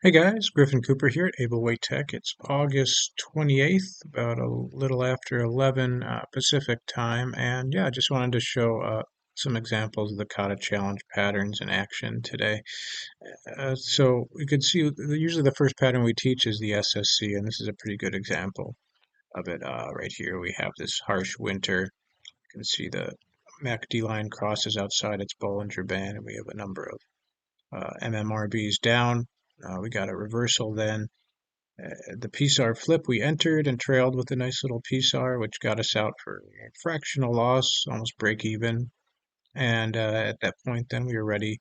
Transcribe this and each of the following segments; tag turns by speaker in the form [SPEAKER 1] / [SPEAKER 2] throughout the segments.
[SPEAKER 1] Hey guys, Griffin Cooper here at Ablewaytech. It's August 28th, about a little after 11 Pacific time, and yeah, I just wanted to show some examples of the Kata challenge patterns in action today. So you can see usually the first pattern we teach is the SSC, and this is a pretty good example of it. Right here we have this harsh winter. You can see the MACD line crosses outside its Bollinger Band, and we have a number of MMRBs down. We got a reversal then. The PSAR flip we entered and trailed with a nice little PSAR, which got us out for a fractional loss, almost break even. And at that point, then we were ready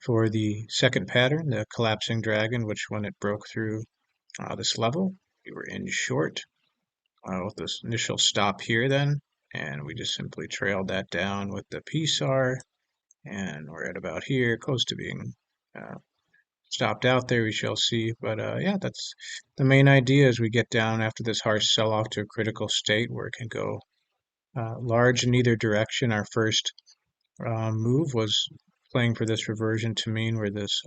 [SPEAKER 1] for the second pattern, the collapsing dragon, which when it broke through this level, we were in short with this initial stop here then. And we just simply trailed that down with the PSAR. And we're at about here, close to being stopped out there, we shall see. But yeah, that's the main idea as we get down after this harsh sell-off to a critical state where it can go large in either direction. Our first move was playing for this reversion to mean where this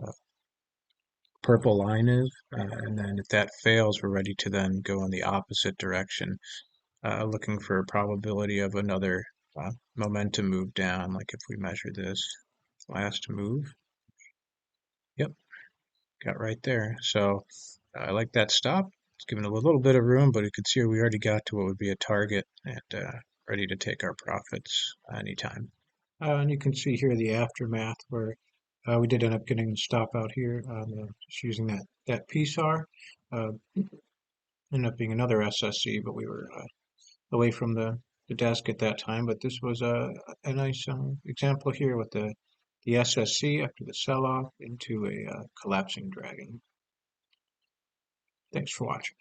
[SPEAKER 1] purple line is. And then if that fails, we're ready to then go in the opposite direction, looking for a probability of another momentum move down, like if we measure this last move. Yep, got right there. So I like that stop. It's given a little bit of room, but you can see we already got to what would be a target and ready to take our profits anytime. And you can see here the aftermath where we did end up getting a stop out here, just using that PSAR. Ended up being another SSC, but we were away from the desk at that time. But this was a nice example here with the SSC after the sell-off into a collapsing dragon. Thanks for watching.